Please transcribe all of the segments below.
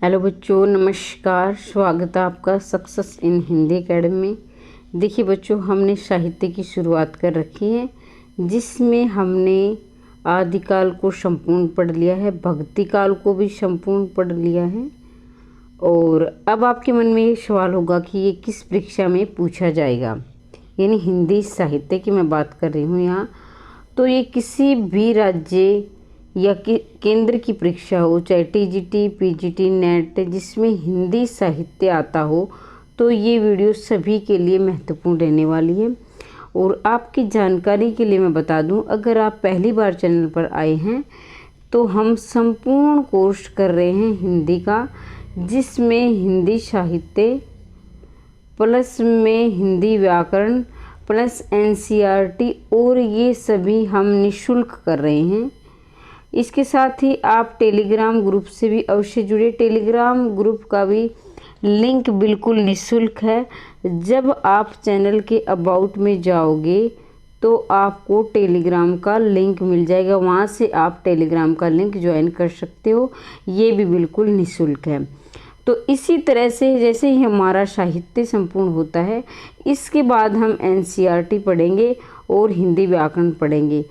Hello बच्चों, नमस्कार। स्वागत है आपका सक्सेस इन हिंदी एकेडमी में। देखिए बच्चों, हमने साहित्य की शुरुआत कर रखी है, जिसमें हमने आदिकाल को संपूर्ण पढ़ लिया है, भक्ति काल को भी संपूर्ण पढ़ लिया है। और अब आपके मन में ये सवाल होगा कि ये किस परीक्षा में पूछा जाएगा, यानी हिंदी साहित्य की मैं बात कर रही हूँ यहाँ। तो ये किसी भी राज्य या कि केंद्र की परीक्षा हो, चाहे टीजीटी, पीजीटी, नेट, जिसमें हिंदी साहित्य आता हो, तो ये वीडियो सभी के लिए महत्वपूर्ण रहने वाली है। और आपकी जानकारी के लिए मैं बता दूं, अगर आप पहली बार चैनल पर आए हैं तो हम संपूर्ण कोर्स कर रहे हैं हिंदी का, जिसमें हिंदी साहित्य प्लस में हिंदी व्याकरण प्लस एनसीईआरटी, और ये सभी हम निःशुल्क कर रहे हैं। इसके साथ ही आप टेलीग्राम ग्रुप से भी अवश्य जुड़े। टेलीग्राम ग्रुप का भी लिंक बिल्कुल निःशुल्क है। जब आप चैनल के अबाउट में जाओगे तो आपको टेलीग्राम का लिंक मिल जाएगा, वहाँ से आप टेलीग्राम का लिंक ज्वाइन कर सकते हो। ये भी बिल्कुल निःशुल्क है। तो इसी तरह से जैसे ही हमारा साहित्य संपूर्ण होता है, इसके बाद हम एनसीईआरटी पढ़ेंगे और हिंदी व्याकरण पढ़ेंगे।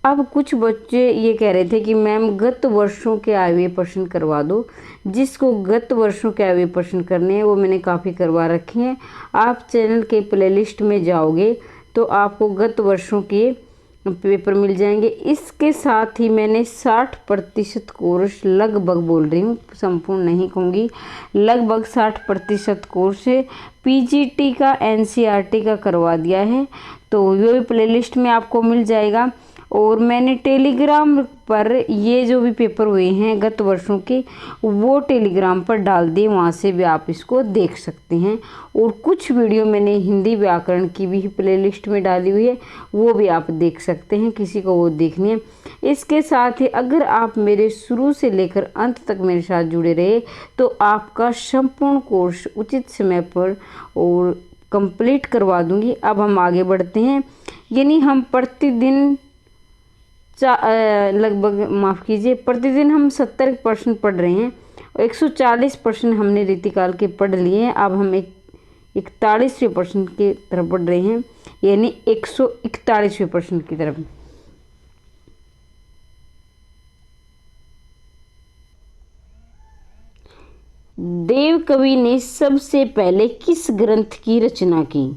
अब कुछ बच्चे ये कह रहे थे कि मैम गत वर्षों के आए हुए प्रश्न करवा दो। जिसको गत वर्षों के आए हुए प्रश्न करने हैं वो मैंने काफ़ी करवा रखे हैं। आप चैनल के प्लेलिस्ट में जाओगे तो आपको गत वर्षों के पेपर मिल जाएंगे। इसके साथ ही मैंने 60% कोर्स, लगभग बोल रही हूँ, संपूर्ण नहीं कहूँगी, लगभग 60% कोर्स पीजीटी का, एनसीईआरटी का करवा दिया है। तो वो भी प्लेलिस्ट में आपको मिल जाएगा। और मैंने टेलीग्राम पर ये जो भी पेपर हुए हैं गत वर्षों के, वो टेलीग्राम पर डाल दिए, वहाँ से भी आप इसको देख सकते हैं। और कुछ वीडियो मैंने हिंदी व्याकरण की भी प्लेलिस्ट में डाली हुई है, वो भी आप देख सकते हैं, किसी को वो देखनी है। इसके साथ ही अगर आप मेरे शुरू से लेकर अंत तक मेरे साथ जुड़े रहे तो आपका संपूर्ण कोर्स उचित समय पर और कंप्लीट करवा दूंगी। अब हम आगे बढ़ते हैं, यानी हम प्रतिदिन लगभग माफ़ कीजिए, प्रतिदिन हम 70 प्रश्न पढ़ रहे हैं और 140 प्रश्न हमने रीतिकाल के पढ़ लिए हैं। अब हम 41वें प्रश्न की तरफ बढ़ रहे हैं, यानी 141वें प्रश्न की तरफ। देव कवि ने सबसे पहले किस ग्रंथ की रचना की?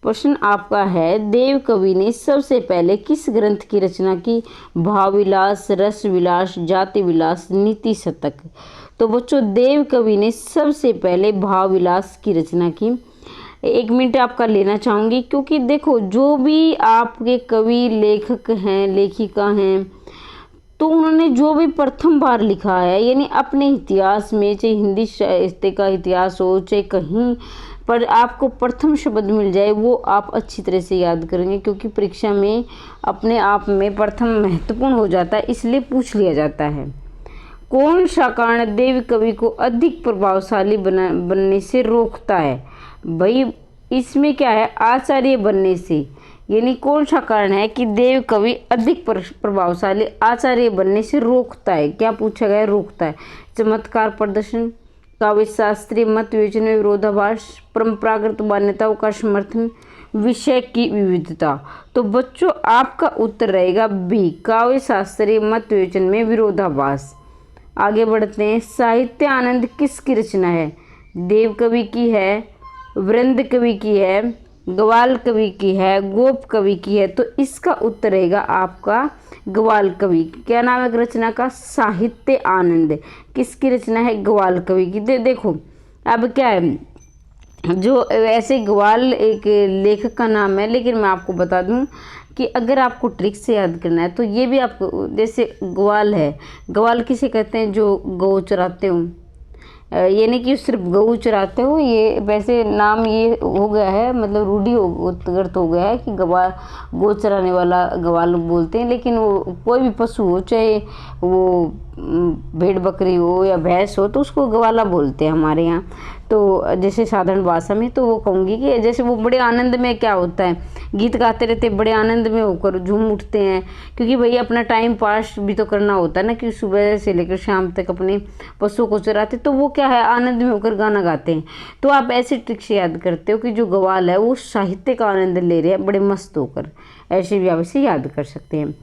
प्रश्न आपका है, देव कवि ने सबसे पहले किस ग्रंथ की रचना की? भाव विलास, रस विलास, जाति विलास, नीति शतक। तो बच्चों, देव कवि ने सबसे पहले भाव विलास की रचना की। 1 मिनट आपका लेना चाहूँगी, क्योंकि देखो, जो भी आपके कवि, लेखक हैं, लेखिका हैं, तो उन्होंने जो भी प्रथम बार लिखा है, यानी अपने इतिहास में, चाहे हिंदी साहित्य का इतिहास हो, चाहे कहीं पर आपको प्रथम शब्द मिल जाए, वो आप अच्छी तरह से याद करेंगे, क्योंकि परीक्षा में अपने आप में प्रथम महत्वपूर्ण हो जाता है, इसलिए पूछ लिया जाता है। कौन सा कारण देव कवि को अधिक प्रभावशाली बनने से रोकता है? भाई इसमें क्या है, आचार्य बनने से, यानी कौन सा कारण है कि देव कवि अधिक प्रभावशाली आचार्य बनने से रोकता है? क्या पूछा गया? रोकता है। चमत्कार प्रदर्शन, काव्य शास्त्रीय मत विवेचन में विरोधाभास, परंपरागत मान्यताओं का समर्थन, विषय की विविधता। तो बच्चों, आपका उत्तर रहेगा बी, काव्य शास्त्रीय मत विवेचन में विरोधाभास। आगे बढ़ते हैं। साहित्य आनंद किसकी रचना है? देव कवि की है, वृंद कवि की है, ग्वाल कवि की है, गोप कवि की है। तो इसका उत्तर रहेगा आपका ग्वाल कवि। क्या नाम है रचना का? साहित्य आनंद। किसकी रचना है? ग्वाल कवि की। देखो अब क्या है, जो ऐसे ग्वाल एक लेखक का नाम है, लेकिन मैं आपको बता दूं कि अगर आपको ट्रिक से याद करना है तो ये भी आपको, जैसे ग्वाल है, ग्वाल किसे कहते हैं? जो गौ चराते हो, यानी कि सिर्फ गऊ चराते हो। ये वैसे नाम ये हो गया है, मतलब रूढ़िगत हो गया है कि गौ चराने वाला ग्वाल बोलते हैं, लेकिन वो कोई भी पशु हो, चाहे वो भेड़ बकरी हो या भैंस हो तो उसको ग्वाला बोलते हैं हमारे यहाँ। तो जैसे साधारण भाषा में तो वो कहूँगी कि जैसे वो बड़े आनंद में क्या होता है, गीत गाते रहते बड़े आनंद में होकर झूम उठते हैं, क्योंकि भई अपना टाइम पास भी तो करना होता है ना, कि सुबह से लेकर शाम तक अपने पशुओं को चराते, तो वो क्या है आनंद में होकर गाना गाते हैं। तो आप ऐसे ट्रिक्स याद करते हो कि जो ग्वाल है वो साहित्य का आनंद ले रहे हैं बड़े मस्त होकर, ऐसे भी आप इसे याद कर सकते हैं।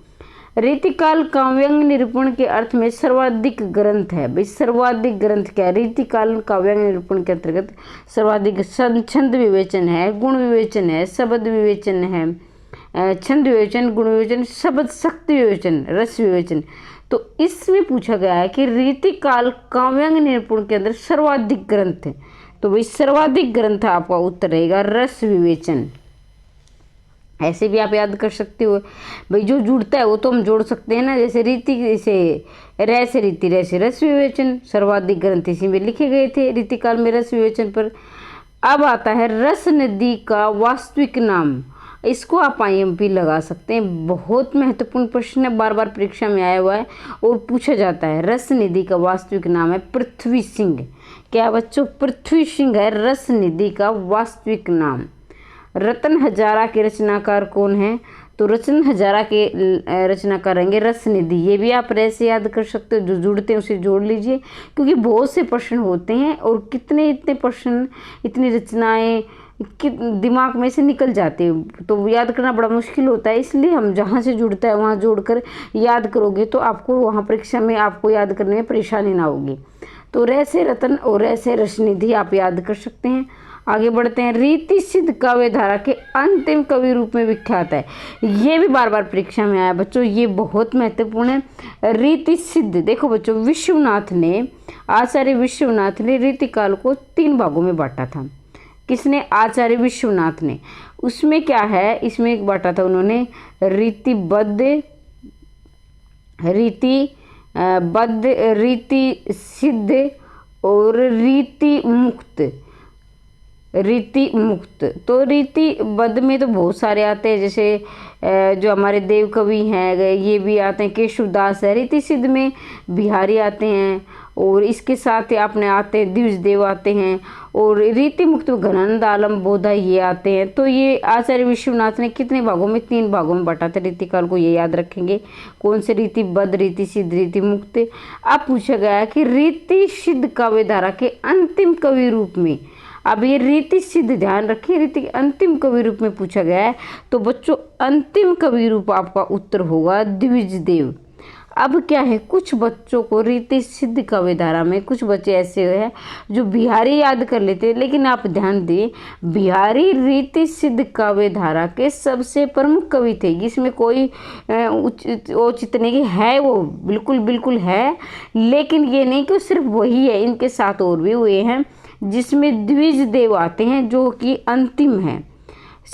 रीतिकाल काव्यांग निरूपण के अर्थ में सर्वाधिक ग्रंथ है। भाई सर्वाधिक ग्रंथ क्या है? रीतिकाल काव्यांग निरूपण के अंतर्गत सर्वाधिक छंद विवेचन है, गुण विवेचन है, शब्द विवेचन है, छंद विवेचन, गुण विवेचन, शब्द शक्ति विवेचन, रस विवेचन। तो इसमें पूछा गया है कि रीतिकाल काव्यांग निरूपण के अंदर सर्वाधिक ग्रंथ है, तो भाई सर्वाधिक ग्रंथ आपका उत्तर रहेगा रस विवेचन। ऐसे भी आप याद कर सकते हो। भाई जो जुड़ता है वो तो हम जोड़ सकते हैं ना, जैसे रीति से रे से रीति, रे से रस विवेचन, सर्वाधिक ग्रंथ इसी में लिखे गए थे रीतिकाल में रस विवेचन पर। अब आता है रस नदी का वास्तविक नाम। इसको आप IMP लगा सकते हैं, बहुत महत्वपूर्ण प्रश्न है, बार बार परीक्षा में आया हुआ है और पूछा जाता है। रस निधि का वास्तविक नाम है पृथ्वी सिंह। क्या बच्चों? पृथ्वी सिंह है रस निधि का वास्तविक नाम। रतन हजारा के रचनाकार कौन है? तो रतन हजारा के रचनाकार रहेंगे रस निधि। ये भी आप ऐसे याद कर सकते हो, जो जुड़ते हैं उसे जोड़ लीजिए, क्योंकि बहुत से प्रश्न होते हैं और कितने इतने प्रश्न, इतनी रचनाएं कि दिमाग में से निकल जाते हैं, तो याद करना बड़ा मुश्किल होता है। इसलिए हम जहाँ से जुड़ता है वहाँ जोड़कर याद करोगे तो आपको वहाँ परीक्षा में आपको याद करने में परेशानी ना होगी। तो रे से रतन और रे से रसनिधि आप याद कर सकते हैं। आगे बढ़ते हैं। रीति सिद्ध काव्य धारा के अंतिम कवि रूप में विख्यात है। ये भी बार बार परीक्षा में आया बच्चों, ये बहुत महत्वपूर्ण है। रीति सिद्ध, देखो बच्चों, विश्वनाथ ने, आचार्य विश्वनाथ ने रीतिकाल को 3 भागों में बांटा था। किसने? आचार्य विश्वनाथ ने। उसमें क्या है, इसमें एक बांटा था उन्होंने रीतिबद्ध, रीति सिद्ध और रीति मुक्त। रीति मुक्त, तो रीतिबद्ध में तो बहुत सारे आते हैं, जैसे जो हमारे देव कवि हैं ये भी आते हैं, केशवदास है। रीति सिद्ध में बिहारी आते हैं और इसके साथ ही अपने आते हैं द्विज देव आते हैं, और रीति मुक्त घनानंद आलम बोधा ये आते हैं। तो ये आचार्य विश्वनाथ ने कितने भागों में? 3 भागों में बांटा था रीतिकाल को, ये याद रखेंगे। कौन से? रीतिबद्ध, रीति सिद्ध, रीति मुक्त। अब पूछा गया है कि रीति सिद्ध काव्य धारा के अंतिम कवि रूप में। अब ये रीति सिद्ध ध्यान रखिए, रीति के अंतिम कवि रूप में पूछा गया है, तो बच्चों अंतिम कवि रूप आपका उत्तर होगा द्विज देव। अब क्या है, कुछ बच्चों को रीति सिद्ध काव्य धारा में कुछ बच्चे ऐसे हैं जो बिहारी याद कर लेते हैं, लेकिन आप ध्यान दें बिहारी रीति सिद्ध काव्य धारा के सबसे प्रमुख कवि थे। इसमें कोई औचित्य नहीं कि है, वो बिल्कुल बिल्कुल है, लेकिन ये नहीं कि सिर्फ वही है, इनके साथ और भी हुए हैं जिसमें द्विज देव आते हैं जो कि अंतिम है।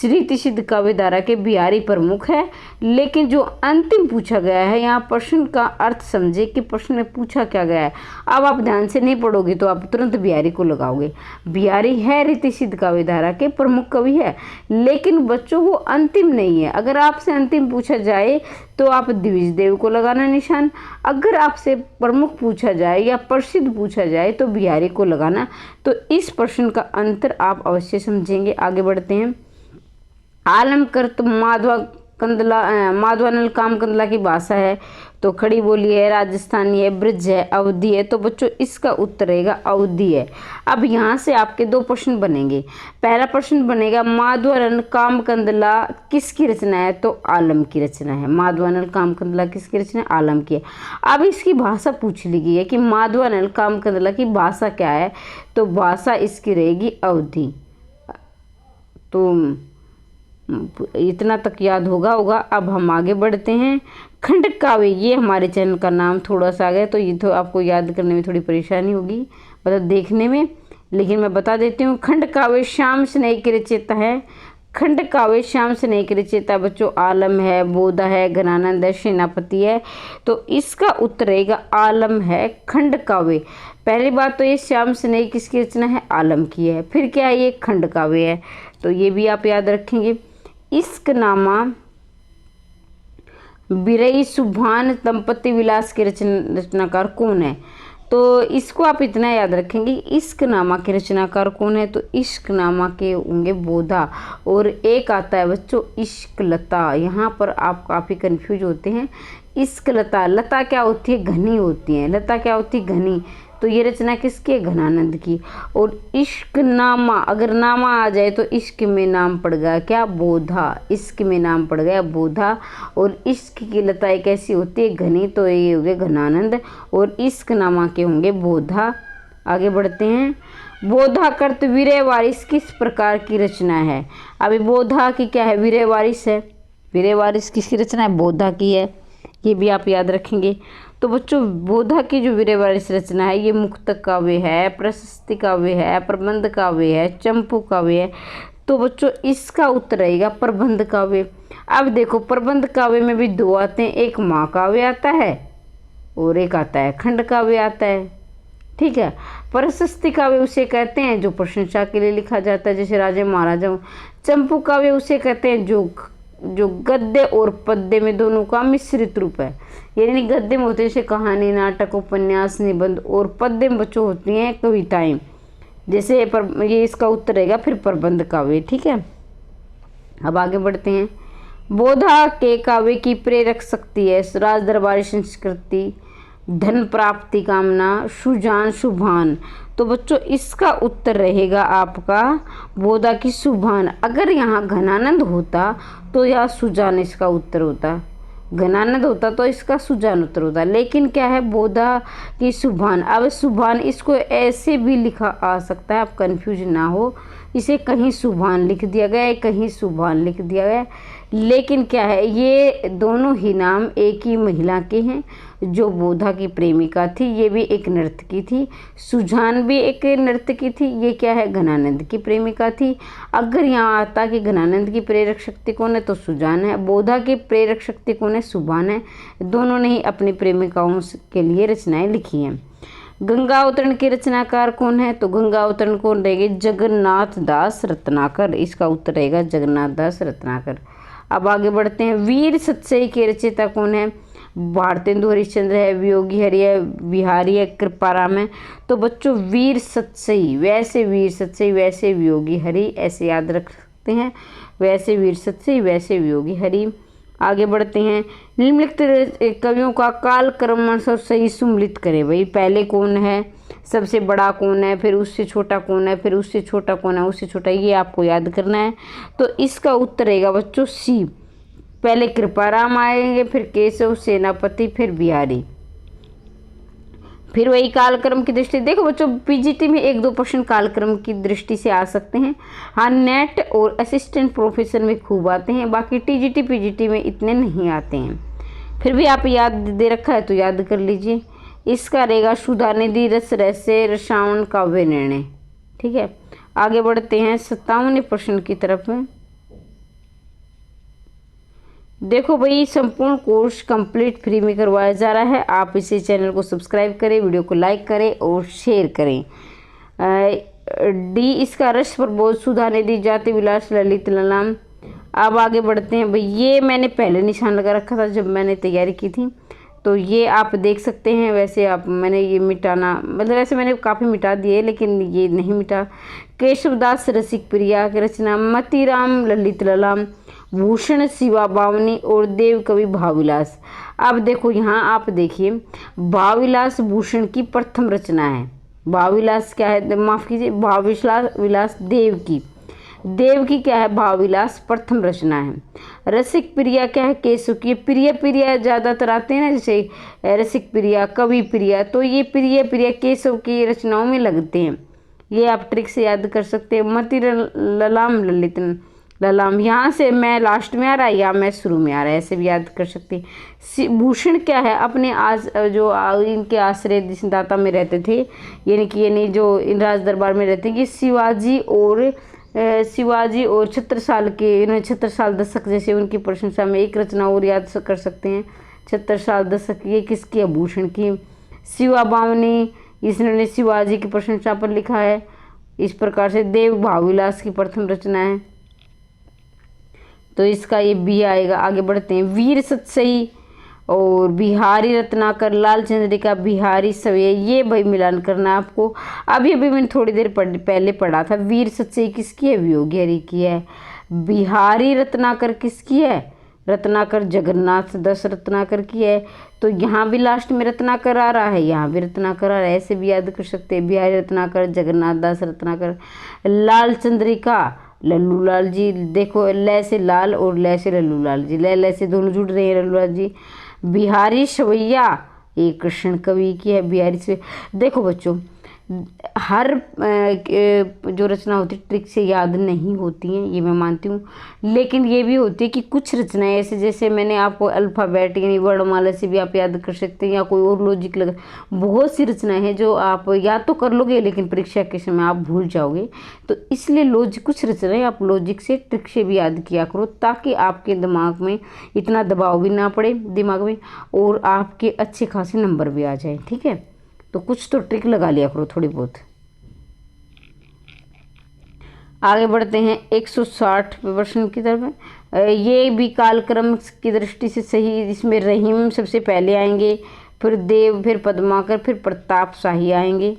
रीति सिद्ध काव्य धारा के बिहारी प्रमुख है, लेकिन जो अंतिम पूछा गया है, यहाँ प्रश्न का अर्थ समझे कि प्रश्न में पूछा क्या गया है। अब आप ध्यान से नहीं पढ़ोगे तो आप तुरंत बिहारी को लगाओगे। बिहारी है रीति सिद्ध काव्य धारा के प्रमुख कवि है, लेकिन बच्चों वो अंतिम नहीं है। अगर आपसे अंतिम पूछा जाए तो आप द्विज देव को लगाना निशान, अगर आपसे प्रमुख पूछा जाए या प्रसिद्ध पूछा जाए तो बिहारी को लगाना। तो इस प्रश्न का अंतर आप अवश्य समझेंगे। आगे बढ़ते हैं। आलमकृत माधवानल कामकंदला की भाषा है, तो खड़ी बोली है, राजस्थानी है, ब्रज है, अवधी है। तो बच्चों इसका उत्तर रहेगा अवधी है। अब यहाँ से आपके 2 प्रश्न बनेंगे। पहला प्रश्न बनेगा माधवानल कामकंदला किसकी रचना है? तो आलम की रचना है। माधवानल कामकंदला किसकी रचना है? आलम की है। अब इसकी भाषा पूछ ली गई है कि माधवानल कामकंदला की भाषा क्या है, तो भाषा इसकी रहेगी अवधी। तो इतना तक याद होगा। अब हम आगे बढ़ते हैं। खंड काव्य, ये हमारे चैनल का नाम थोड़ा सा आ गया, तो ये तो आपको याद करने में थोड़ी परेशानी होगी, मतलब देखने में, लेकिन मैं बता देती हूँ। खंड काव्य श्याम स्नेह की रचयिता है। खंड काव्य श्याम स्नेह की रचयिता बच्चों आलम है, बोधा है, घनानंद है, सेनापति है। तो इसका उत्तर रहेगा आलम है खंड काव्य। पहली बात तो ये श्याम स्नेह किसकी रचना है? आलम की है। फिर क्या है? ये खंड काव्य है, तो ये भी आप याद रखेंगे। इश्कनामा बिरई सुभान दंपति विलास के रचनाकार कौन है? तो इसको आप इतना याद रखेंगे, इश्कनामा के रचनाकार कौन है? तो इश्कनामा के होंगे बोधा। और एक आता है बच्चों इश्कलता। यहाँ पर आप काफ़ी कंफ्यूज होते हैं। इश्कलता, लता क्या होती है? घनी होती है। लता क्या होती है? घनी। तो ये रचना किसकी है? घनानंद की। और इश्कनामा, अगर नामा आ जाए तो इश्क में नाम पड़ गया क्या? बोधा। इश्क में नाम पड़ गया बोधा। और इश्क की लताएं कैसी होती है? घनी। तो ये हो गए घनानंद और इश्कनामा के होंगे बोधा। आगे बढ़ते हैं। बोधा कर्त वीर्य वारिस किस प्रकार की रचना है? अभी बोधा की क्या है? वीर्य वारिस है। वीर्य वारिस किसकी रचना है? बोधा की है। ये भी आप याद रखेंगे। तो बच्चों बोधा की जो वीर्य वारिस रचना है ये मुक्तक काव्य है, प्रशस्ति काव्य है, प्रबंध काव्य है, चंपू काव्य है। तो बच्चों इसका उत्तर रहेगा प्रबंध काव्य। अब देखो प्रबंध काव्य में भी दो आते हैं, एक महाकाव्य आता है और एक आता है खंड काव्य आता है। ठीक है। प्रशस्ति काव्य उसे कहते हैं जो प्रशंसा के लिए लिखा जाता है, जैसे राजा महाराजा। चंपू काव्य उसे कहते हैं जो गद्य और पद्य में दोनों का मिश्रित रूप है। यानी गद्य में होते हैं जैसे कहानी, नाटक, उपन्यास, निबंध, और पद्य में बच्चों होती हैं कविताएं। जैसे ये इसका उत्तर रहेगा फिर प्रबंध काव्य। ठीक है। अब आगे बढ़ते हैं। बोधा के काव्य की प्रेरक शक्ति है राज दरबारी संस्कृति, धन प्राप्ति कामना, सुजान शुभान। तो बच्चों इसका उत्तर रहेगा आपका बोधा की शुभान। अगर यहाँ घनानंद होता तो यह सुजान इसका उत्तर होता। घनानंद होता तो इसका सुजान उत्तर होता। लेकिन क्या है? बोधा की शुभान। अब शुभान इसको ऐसे भी लिखा आ सकता है, आप कंफ्यूज ना हो। इसे कहीं शुभान लिख दिया गया है, कहीं शुभान लिख दिया गया है। लेकिन क्या है? ये दोनों ही नाम एक ही महिला के हैं जो बोधा की प्रेमिका थी। ये भी एक नर्तकी थी। सुजान भी एक नर्तकी थी। ये क्या है? घनानंद की प्रेमिका थी। अगर यहाँ आता कि घनानंद की प्रेरक शक्ति कौन है तो सुजान है, बोधा की प्रेरक शक्ति कौन है? शुभान है। दोनों ने ही अपनी प्रेमिकाओं के लिए रचनाएं लिखी हैं। गंगा अवतरण के रचनाकार कौन है? तो गंगा अवतरण कौन रहेंगे? जगन्नाथ दास रत्नाकर। इसका उत्तर रहेगा जगन्नाथ दास रत्नाकर। अब आगे बढ़ते हैं। वीर सतसई के रचयिता कौन है? भारतेंदु हरिश्चंद्र है, वियोगी हरि है, बिहारी है, कृपाराम है। तो बच्चों वीर सतसई, वैसे वीर सतसई वैसे वियोगी हरि, ऐसे याद रख सकते हैं। वैसे वीर सतसई वैसे वियोगी हरि। आगे बढ़ते हैं। निम्नलिखित कवियों का काल क्रम सही सुम्मिलित करें। भाई पहले कौन है? सबसे बड़ा कौन है? फिर उससे छोटा कौन है? फिर उससे छोटा कौन है? उससे छोटा, ये आपको याद करना है। तो इसका उत्तर रहेगा बच्चों सी। पहले कृपाराम आएंगे, फिर केशव, सेनापति, फिर बिहारी। फिर वही कालक्रम की दृष्टि। देखो बच्चों पीजीटी में 1-2 प्रश्न कालक्रम की दृष्टि से आ सकते हैं। हाँ नेट और असिस्टेंट प्रोफेसर में खूब आते हैं, बाकी टीजीटी पीजीटी में इतने नहीं आते हैं। फिर भी आप याद दे रखा है तो याद कर लीजिए। इसका रहेगा सुधानिधि, रस रहस्य, रसायन, काव्य निर्णय। ठीक है। आगे बढ़ते हैं 57वें प्रश्न की तरफ। देखो भाई संपूर्ण कोर्स कंप्लीट फ्री में करवाया जा रहा है। आप इसे चैनल को सब्सक्राइब करें, वीडियो को लाइक करें और शेयर करें। डी इसका रस प्रबोध, सुधानिधि, जाति विलास, ललित ललाम। अब आगे बढ़ते हैं भाई। ये मैंने पहले निशान लगा रखा था जब मैंने तैयारी की थी, तो ये आप देख सकते हैं। वैसे आप मैंने ये मिटाना, मतलब वैसे मैंने काफ़ी मिटा दिए लेकिन ये नहीं मिटा। केशवदास रसिक प्रिया की रचना, मतीराम ललित ललाम, भूषण शिवा बावनी और देव कवि भावविलास। अब देखो यहाँ आप देखिए भावविलास भूषण की प्रथम रचना है। भावविलास क्या है? माफ़ कीजिए, भावविलास देव की। देव की क्या है? भावविलास प्रथम रचना है। रसिक प्रिया क्या है? केशव की। प्रिया ज़्यादातर आते हैं ना, जैसे रसिक प्रिया, कवि प्रिया, तो ये प्रिया केशव की रचनाओं में लगते हैं। ये आप ट्रिक से याद कर सकते हैं। मति ललाम ललित ललाम, यहाँ से मैं लास्ट में आ रहा है या मैं शुरू में आ रहा है, ऐसे भी याद कर सकते हैं। भूषण क्या है? अपने जो इनके आश्रय दाता में रहते थे, यानी जो इन राज दरबार में रहते हैं, ये शिवाजी और छत्रसाल के, इन्होंने छत्रसाल दशक जैसे उनकी प्रशंसा में एक रचना और याद कर सकते हैं। छत्रसाल दशक ये किसकी है? भूषण की। शिवा बावनी इसने शिवाजी की प्रशंसा पर लिखा है। इस प्रकार से देव भावविलास की प्रथम रचना है। तो इसका ये बी आएगा। आगे बढ़ते हैं। वीर सतसई और बिहारी रत्नाकर, लाल चंद्रिका, बिहारी सवैया, ये भाई मिलान करना है आपको। अभी अभी मैंने थोड़ी देर पहले पढ़ा था। वीर सतसई किसकी है? वियोगी हरि की है। बिहारी रत्नाकर किसकी है? रत्नाकर जगन्नाथ दास रत्नाकर की है। तो यहाँ भी लास्ट में रत्नाकर आ रहा है, यहाँ भी रत्नाकर आ रहा है, ऐसे भी याद कर सकते हैं। बिहारी रत्नाकर, जगन्नाथ दास रत्नाकर। लाल चंद्रिका लल्लू लाल जी, देखो ल से लाल और ल से लल्लू लाल जी, ल से दोनों जुड़ रहे हैं, लल्लू लाल जी। बिहारी सवैया ये कृष्ण कवि की है। बिहारी से देखो बच्चों, हर जो रचना होती है ट्रिक से याद नहीं होती हैं, ये मैं मानती हूँ, लेकिन ये भी होती है कि कुछ रचनाएं ऐसे, जैसे मैंने आपको अल्फ़ाबेट यानी वर्णमाला से भी आप याद कर सकते हैं, या कोई और लॉजिक लगा। बहुत सी रचनाएं हैं जो आप याद तो कर लोगे लेकिन परीक्षा के समय आप भूल जाओगे। तो इसलिए लॉजिक, कुछ रचनाएं आप लॉजिक से ट्रिक से भी याद किया करो, ताकि आपके दिमाग में इतना दबाव भी ना पड़े दिमाग में, और आपके अच्छे खासे नंबर भी आ जाए। ठीक है, तो कुछ तो ट्रिक लगा लिया करो थोड़ी बहुत। आगे बढ़ते हैं 160 प्रश्न की तरफ। ये भी कालक्रम की दृष्टि से सही, इसमें रहीम सबसे पहले आएंगे, फिर देव, फिर पद्माकर, फिर प्रताप शाही आएंगे।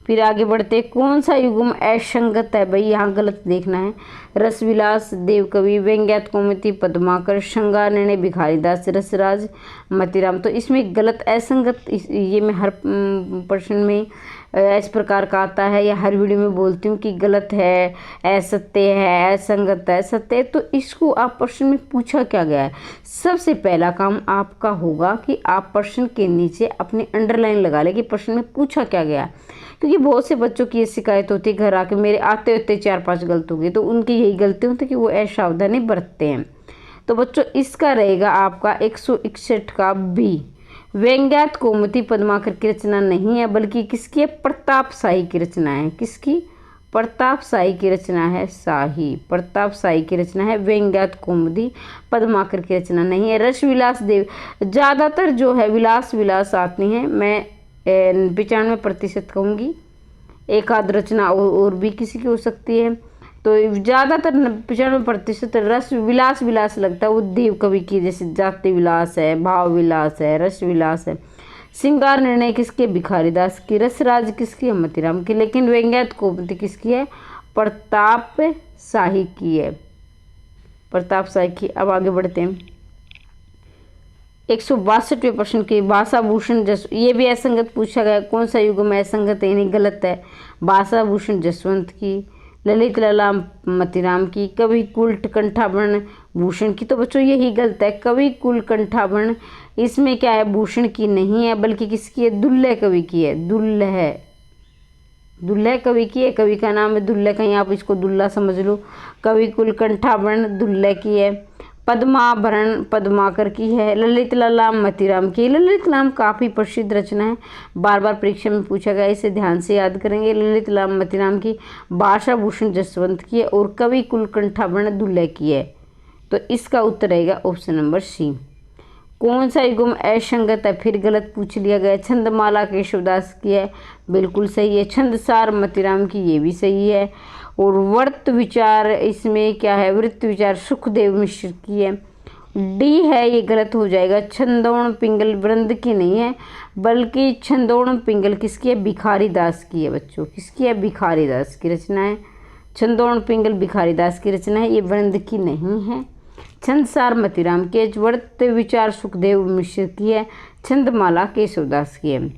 फिर आगे बढ़ते, कौन सा युग्म असंगत है? भाई यहाँ गलत देखना है। रसविलास देवकवि, व्यंग्यात कौमुदी पद्माकर, श्रृंगार निर्णय भिखारीदास, रसराज मतीराम। तो इसमें गलत असंगत, ये मैं हर प्रश्न में इस प्रकार का आता है, या हर वीडियो में बोलती हूँ कि गलत है, असत्य है, असंगत है, सत्य है। तो इसको आप प्रश्न में पूछा क्या गया है? सबसे पहला काम आपका होगा कि आप प्रश्न के नीचे अपने अंडरलाइन लगा लें कि प्रश्न में पूछा क्या गया है। क्योंकि बहुत से बच्चों की ये शिकायत होती है, घर आके मेरे आते होते 4-5 गलत हो गए, तो उनकी यही गलती होती है कि वो असावधानी बरतते हैं। तो बच्चों इसका रहेगा आपका 161 का बी। व्यंग्यात कौमुदी पद्माकर की रचना नहीं है, बल्कि किसकी है? प्रताप शाही की रचना है। किसकी? प्रताप शाही की रचना है। शाही, प्रताप शाही की रचना है, व्यंग्यात कौमुदी पद्माकर की रचना नहीं है। रसविलास देव, ज़्यादातर जो है विलास आती हैं, मैं 95% कहूँगी, एक आध रचना और भी किसी की हो सकती है। तो ज़्यादातर 95% रस विलास लगता है वो देव कवि की, जैसे जाति विलास है, भाव विलास है, रस विलास है। श्रृंगार निर्णय किसके? भिखारीदास की। रसराज किसकी है? मतीराम की। लेकिन व्यंग्यात कौमुदी किसकी है? प्रताप शाही की है, प्रताप शाही की। अब आगे बढ़ते हैं 162वें प्रश्न की। भाषाभूषण ये भी असंगत पूछा गया, कौन सा युग्म असंगत है यानी गलत है? भाषाभूषण जसवंत की, ललित लला मतीराम की, कवि कुल कंठाभरण भूषण की। तो बच्चों यही गलत है, कवि कुल कंठाभरण इसमें क्या है? भूषण की नहीं है, बल्कि किसकी है? दुल्लह कवि की है। दुल्लह कवि की है, कवि का नाम है दुल्लह, कहीं आप इसको दुल्ला समझ लो। कवि कुल कंठाभरण दुल्लह की है। पद्माभरण पद्माकर की है। ललित ललाम मतीराम की। ललित ललाम काफ़ी प्रसिद्ध रचना है, बार बार परीक्षा में पूछा गया, इसे ध्यान से याद करेंगे। ललित ललाम मतीराम की। भाषाभूषण जसवंत की है, और कवि कुलकंठाभरण दुल्लह की है। तो इसका उत्तर रहेगा ऑप्शन नंबर सी। कौन सा युग्म असंगत है? फिर गलत पूछ लिया गया। छंदमाला केशवदास की है, बिल्कुल सही है। छंदसार मतीराम की, ये भी सही है। और वृत्त विचार, इसमें क्या है? वृत्त विचार सुखदेव मिश्र की है। डी है, ये गलत हो जाएगा। छंदोण पिंगल वृंद की नहीं है, बल्कि छंदोण पिंगल किसकी है? भिखारीदास की है बच्चों। किसकी है? भिखारीदास की रचना है। छंदोण पिंगल भिखारीदास की रचना है, ये वृंद की नहीं है। छंदसार मतीराम की है। वृत्त विचार सुखदेव मिश्र की है। छंदमाला केशवदास की है।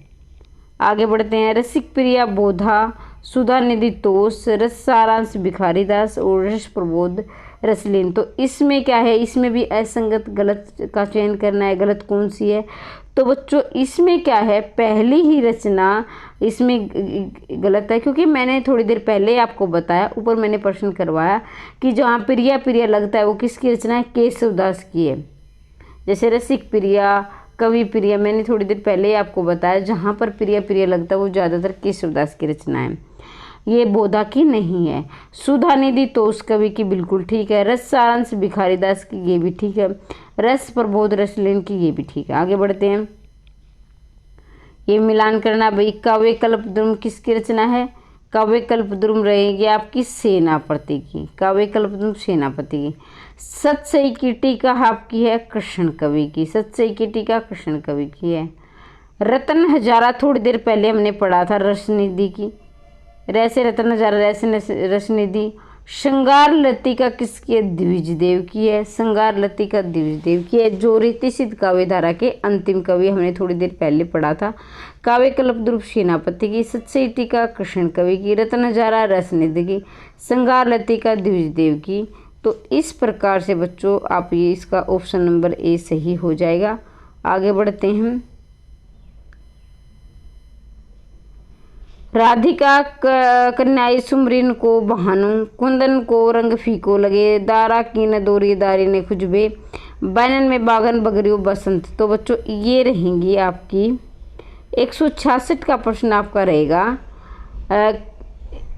आगे बढ़ते हैं। रसिक प्रिया बोधा, सुधा निधि तोष, रस सारांश भिखारीदास, और रस प्रबोध रसलीन। तो इसमें क्या है? इसमें भी असंगत गलत का चयन करना है। गलत कौन सी है? तो बच्चों इसमें क्या है? पहली ही रचना इसमें गलत है, क्योंकि मैंने थोड़ी देर पहले आपको बताया, ऊपर मैंने प्रश्न करवाया कि जहाँ प्रिया प्रिया लगता है वो किसकी रचना है? केशवदास की है। जैसे रसिक प्रिया, कवि प्रिया, मैंने थोड़ी देर पहले ही आपको बताया, जहाँ पर प्रिया प्रिया लगता है वो ज़्यादातर केशवदास की रचना है, ये बोधा की नहीं है। सुधा निधि तोष कवि की, बिल्कुल ठीक है। रस सारांश भिखारीदास की, ये भी ठीक है। रस प्रबोध रसलीन की, ये भी ठीक है। आगे बढ़ते हैं। ये मिलान करना भाई। काव्य कल्पद्रुम किसकी रचना है? काव्य कल्पद्रुम रहेगी आपकी सेनापति की, काव्य कल्पद्रुम सेनापति की। सतसई की टीका आपकी है कृष्ण कवि की, सतसई की टीका कृष्ण कवि की है। रतन हजारा थोड़ी देर पहले हमने पढ़ा था रसनिधि की, रैसे रतन हजारा रैसे रसनिधि। श्रृंगार लतिका किसकी है? द्विज देव की है, श्रृंगार लतिका द्विज देव की है, जो रीति सिद्ध काव्य धारा के अंतिम कवि हमने थोड़ी देर पहले पढ़ा था। काव्य कल्पद्रुम सेनापति की, सतसई टीका कृष्ण कवि की, रतन हजारा रसनिधि की, श्रृंगार लतिका द्विज देव की। तो इस प्रकार से बच्चों आप ये इसका ऑप्शन नंबर ए सही हो जाएगा। आगे बढ़ते हैं। राधिका कन्याई सुमरिन को बहानू, कुंदन को रंग फीको लगे, दारा की न दोरी दारी ने खुजबे, बैनन में बागन बगरियो बसंत। तो बच्चों ये रहेंगी आपकी 166 का प्रश्न आपका रहेगा।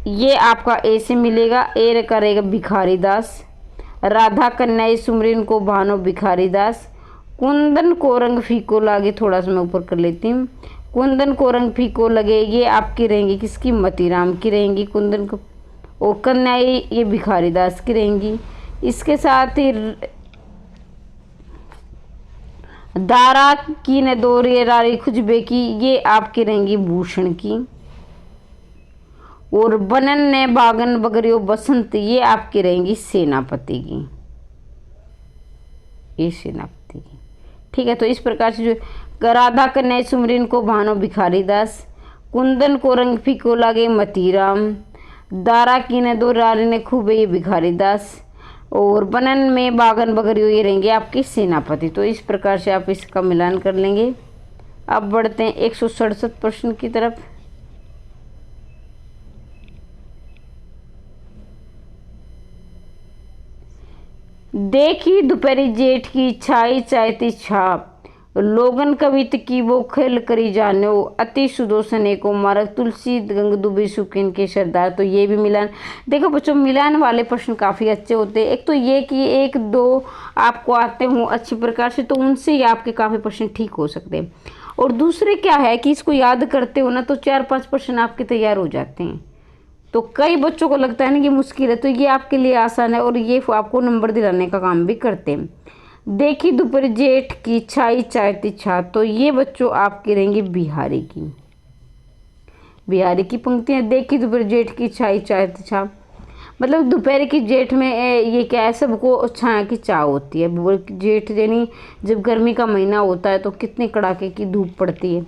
ये आपका ए से मिलेगा। ए का रहेगा भिखारी दास, राधा कन्याई सुमरिन को बहानो भिखारी दास, कुंदन को रंग फीको लागे, थोड़ा सा मैं ऊपर कर लेती हूँ, कुंदन को रंग फीको लगे, ये आपकी रहेंगी किसकी? मतीराम की रहेंगी कुंदन को, और कन्याई ये भिखारी दास की रहेंगी। इसके साथ ही दारा की न दोरी रारी खुजबे की, ये आपकी रहेंगी भूषण की, और बनन ने बागन बगरियो बसंत, ये आपकी रहेंगी सेनापति की, ये सेनापति की। ठीक है, तो इस प्रकार से जो राधा कन्याई सुमरिन को भानो भिखारी दास, कुंदन को रंग फीको लागे मतीराम, दारा की न दो रारी ने खूबे ये भिखारी दास, और बनन में बागन बगरियो ये रहेंगे आपके सेनापति। तो इस प्रकार से आप इसका मिलान कर लेंगे। अब बढ़ते हैं 167 प्रश्न की तरफ। देखी दोपहरी जेठ की छाई चाहती छाप, लोगन कवित की वो खेल करी जानो, अति सुदोषने को मारक, तुलसी गंग दुबे सुकिन के सरदार। तो ये भी मिलान, देखो बच्चों मिलान वाले प्रश्न काफ़ी अच्छे होते हैं। एक तो ये कि एक दो आपको आते हों अच्छी प्रकार से, तो उनसे ही आपके काफ़ी प्रश्न ठीक हो सकते हैं। और दूसरे क्या है कि इसको याद करते हो ना तो 4-5 प्रश्न आपके तैयार हो जाते हैं। तो कई बच्चों को लगता है ना कि मुश्किल है, तो ये आपके लिए आसान है और ये आपको नंबर दिलाने का काम भी करते हैं। देखी दोपहर जेठ की छाई चाहती छा, तो ये बच्चों आपकी रहेंगी बिहारी की, बिहारी की पंक्तियाँ। देखी दोपहर जेठ की छाई चाहती छा, मतलब दोपहर की जेठ में ये क्या है, सबको छाया की चाह होती है। जेठ यानी जब गर्मी का महीना होता है तो कितने कड़ाके की धूप पड़ती है।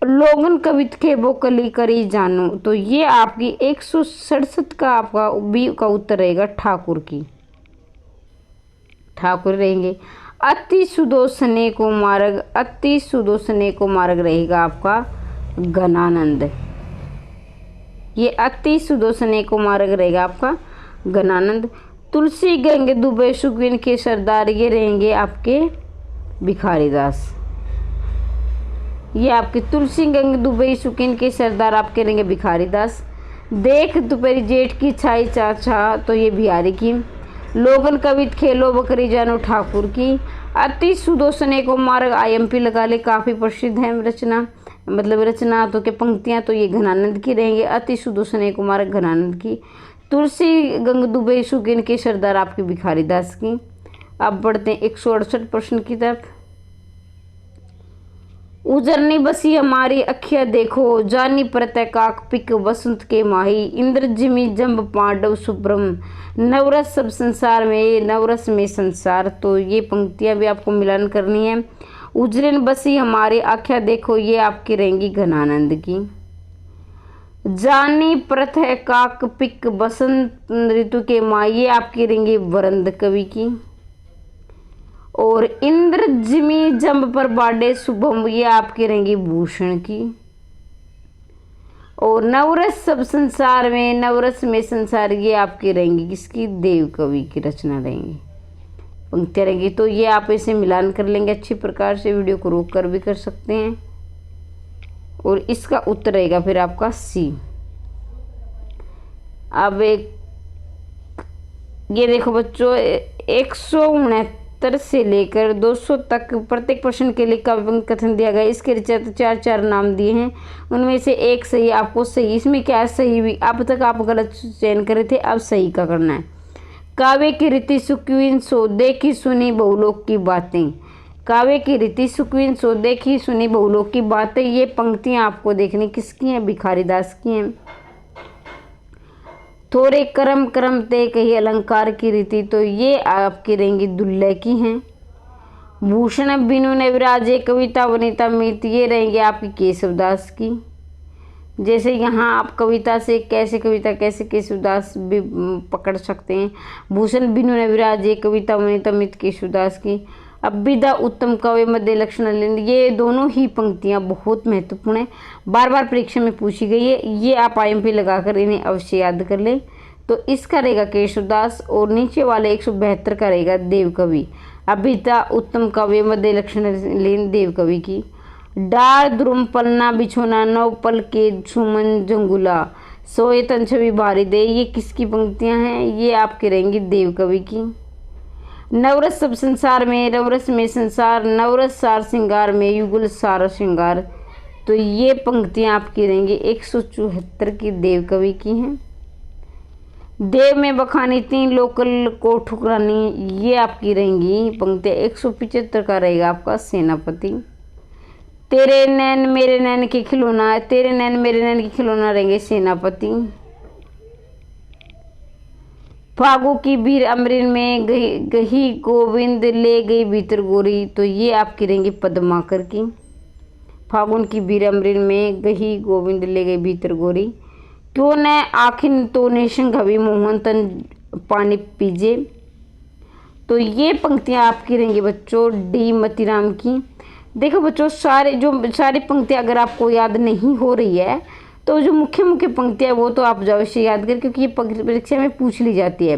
लोगन कवित के वो कली करी जानो, तो ये आपकी 167 का आपका बी का उत्तर रहेगा ठाकुर की, ठाकुर रहेंगे। अति सुदोषने को मार्ग, अति सुदोषने को मार्ग रहेगा आपका घनानंद, ये अति सुदोषने को मार्ग रहेगा आपका घनानंद। तुलसी गंग दुबे सुखविन के सरदार, ये रहेंगे आपके भिखारी दास, ये आपके तुलसी गंग दुबई सुकिन के सरदार आपके रहेंगे भिखारी दास। देख दोपहरी जेठ की छाई चाचा, तो ये बिहारी की। लोगन कवित खेलो बकरी जानो, ठाकुर की। अति सुदोषने को मार्ग, IMP लगा ले, काफ़ी प्रसिद्ध है रचना, मतलब रचना तो के पंक्तियाँ, तो ये घनानंद की रहेंगे। अति सुदोषने को मार्ग घनानंद की। तुलसी गंग दुबे सुकिन के सरदार आपके भिखारी दास की। अब बढ़ते हैं 168 प्रश्न की तरफ। उजरनी बसी हमारी अखिया देखो, जानी प्रत्यय काक पिक वसंत के माही, इंद्र जिमी जम्ब पांडव सुब्रम, नवरस सब संसार में, नवरस में संसार। तो ये पंक्तियां भी आपको मिलान करनी है। उजरन बसी हमारी आख्या देखो, ये आपकी रहेंगी घनानंद की। जानी प्रत्यय काक पिक बसंत ऋतु के माही, ये आपकी रहेंगी वरंद कवि की। और इंद्र जिमी जंब पर बाडे शुभम, ये आपकी रहेंगी भूषण की। और नवरस सब संसार में, नवरस में संसार, ये आपकी रहेंगी किसकी? देव कवि की रचना रहेंगी, पंक्तियाँ रहेंगी। तो ये आप इसे मिलान कर लेंगे अच्छी प्रकार से, वीडियो को रोक कर भी कर सकते हैं। और इसका उत्तर रहेगा फिर आपका सी। अब एक ये देखो बच्चों 169 170 से लेकर 200 तक प्रत्येक प्रश्न के लिए काव्य पंक्ति कथन दिया गया। इसके रचयिता चार चार नाम दिए हैं, उनमें से एक सही आपको सही। इसमें क्या है सही भी, अब तक आप गलत चयन करे थे, अब सही का करना है। काव्य की रीति सुखविन सो देखी सुनी बहुलोक की बातें। काव्य की रीति सुखविन सो देखी सुनी बहुलोक की बातें, ये पंक्तियां आपको देखनी किसकी हैं, भिखारी दास की हैं। थोड़े कर्म कर्म ते कही अलंकार की रीति, तो ये आपकी रहेंगी दुल्हे की हैं। भूषण बिनु ने विराजे कविता वनिता मीत, ये रहेंगे आपकी केशवदास की। जैसे यहाँ आप कविता से कैसे कविता कैसे केशवदास भी पकड़ सकते हैं। भूषण बिनु ने विराजे कविता वनिता मीत केशवदास की। अब विदा उत्तम काव्य मध्य लक्षण, ये दोनों ही पंक्तियाँ बहुत महत्वपूर्ण है, बार बार परीक्षा में पूछी गई है। ये आप IMP लगाकर इन्हें अवश्य याद कर लें। तो इसका रहेगा केशवदास और नीचे वाले 172 का रहेगा देवकवि। अब विदा उत्तम काव्य मध्य लक्षण लेन देवकवि की। डार द्रुम पलना बिछोना नौ पल के सुमन जंगुला सोए तन छवि भारी दे, ये किसकी पंक्तियाँ हैं, ये आपके रहेंगी देवकवि की। नवरस सब संसार में नवरस में संसार, नवरस सार श्रृंगार में युगल सारा श्रृंगार, तो ये पंक्तियां आपकी रहेंगी 174 की देवकवि की हैं। देव में बखानी तीन लोकल को ठुकरानी, ये आपकी रहेंगी पंक्तियां 175 का रहेगा आपका सेनापति। तेरे नैन मेरे नैन के खिलौना, तेरे नैन मेरे नैन के खिलौना रहेंगे सेनापति। फागु की बीर अमरिन में गही गोविंद ले गई भीतर गोरी, तो ये आपकी रहेंगी पद्माकर की। फागुन की बीर अमरिन में गही गोविंद ले गई भीतर गोरी। क्यों न आखिन तो निशंग हवि मोहन तन पानी पीजे, तो ये पंक्तियां आपकी रहेंगी बच्चों डी मतीराम की। देखो बच्चों सारी पंक्तियां अगर आपको याद नहीं हो रही है तो जो मुख्य मुख्य पंक्तियां वो तो आप अवश्य याद करें, क्योंकि ये परीक्षा में पूछ ली जाती है।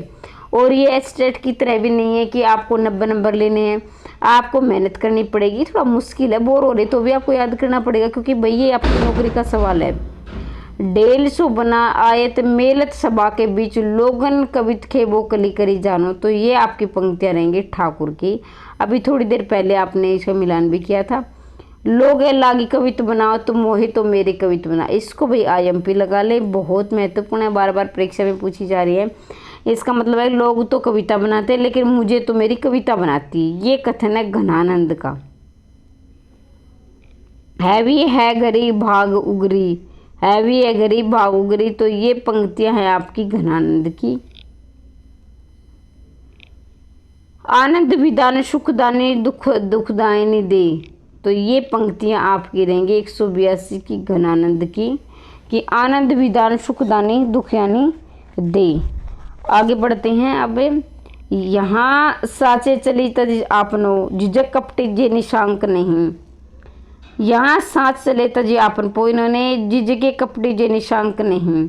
और ये स्टेट की तरह भी नहीं है कि आपको 90 नंबर लेने हैं, आपको मेहनत करनी पड़ेगी, थोड़ा मुश्किल है, बोर हो रहे तो भी आपको याद करना पड़ेगा, क्योंकि भाई ये आपकी नौकरी का सवाल है। डेल सो बना आयत मेलत सभा के बीच लोगन कवित खेबो कली करी जानो, तो ये आपकी पंक्तियां रहेंगी ठाकुर की। अभी थोड़ी देर पहले आपने इसका मिलान भी किया था। लोग लागी कवित बनाओ तो मोहे तो मेरे कवित बना, इसको भाई IMP लगा ले, बहुत महत्वपूर्ण है, बार बार परीक्षा में पूछी जा रही है। इसका मतलब है लोग तो कविता बनाते हैं लेकिन मुझे तो मेरी कविता बनाती, ये कथन है घनानंद का। हैवी है गरीब भाग उगरी, हैवी है गरीब भाग उगरी, तो ये पंक्तियां हैं आपकी घनानंद की। आनंद विदान सुखदानी दुखदायनी दे, तो ये पंक्तियां आपकी रहेंगी 182 की घनानंद की, कि आनंद विदान सुखदानी दुखयानी दे। आगे बढ़ते हैं। अब यहाँ साचे चली तज आपनो झिझक कपटी जे निशांक नहीं, यहाँ साँच चले तज आपन पो, इन्होंने झिझके कपटी जे निशांक नहीं,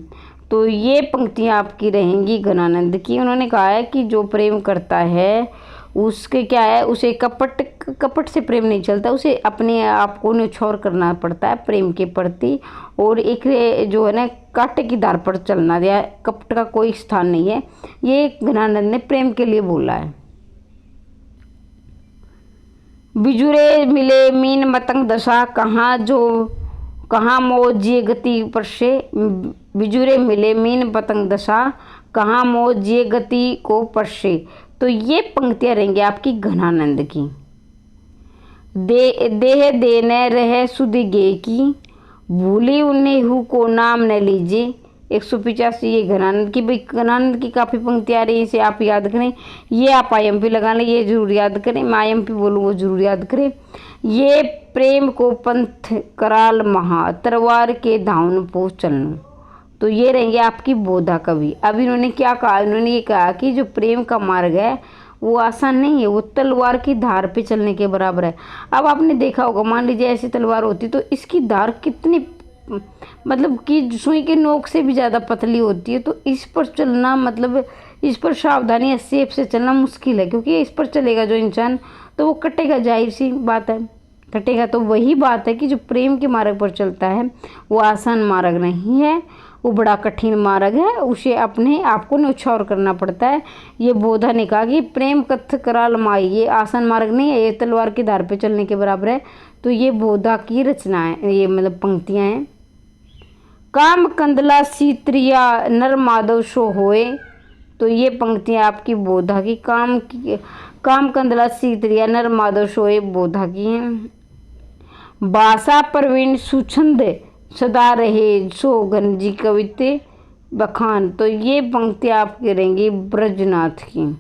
तो ये पंक्तियाँ आपकी रहेंगी घनानंद की। उन्होंने कहा है कि जो प्रेम करता है उसके क्या है, उसे कपट से प्रेम नहीं चलता, उसे अपने आप को न्योछावर करना पड़ता है प्रेम के प्रति, और एक जो है ना कांटे की धार पर चलना, या कपट का कोई स्थान नहीं है, ये घनानंद ने प्रेम के लिए बोला है। बिजुरे मिले मीन मतंग दशा, कहाँ मोजिए गति परसे, बिजुरे मिले मीन पतंग दशा, कहाँ मोजिए गति को परसे, तो ये पंक्तियां रहेंगी आपकी घनानंद की। देह देने रहे सुधि गे की, भूली उन्हें को नाम न लीजिए, 185 ये घनानंद की। भाई घनानंद की काफ़ी पंक्तियाँ आ रही हैं, इसे आप याद करें, ये आप IMP लगा लें, ये जरूर याद करें, मैं IMP बोलूँ वो जरूर याद करें। ये प्रेम को पंथ कराल महा, तरवार के धावन पो चलनो, तो ये रहेंगे आपकी बोधा कवि। अब इन्होंने क्या कहा, इन्होंने ये कहा कि जो प्रेम का मार्ग है वो आसान नहीं है, वो तलवार की धार पे चलने के बराबर है। अब आपने देखा होगा, मान लीजिए ऐसी तलवार होती तो इसकी धार कितनी मतलब कि सुई के नोक से भी ज़्यादा पतली होती है, तो इस पर चलना मतलब इस पर सावधानी या सेफ से चलना मुश्किल है, क्योंकि इस पर चलेगा जो इंसान तो वो कटेगा, जाहिर सी बात है कटेगा। तो वही बात है कि जो प्रेम के मार्ग पर चलता है वो आसान मार्ग नहीं है, वो बड़ा कठिन मार्ग है, उसे अपने आप को न्यौछावर करना पड़ता है। ये बोधा ने कहा कि प्रेम कथ कराल माई, ये आसान मार्ग नहीं है, ये तलवार की धार पे चलने के बराबर है। तो ये बोधा की रचना है, ये मतलब पंक्तियां हैं। काम कंदला सीत्रिया नर माधव सो होए, तो ये पंक्तियां आपकी बोधा की काम कंदला सीत्रिया नर माधव सोए बोधा की हैं। भाषा प्रवीण सुछंद सदा रहे सो गंजी कविते बखान, तो ये पंक्तियां आपकी रहेंगी ब्रजनाथ की।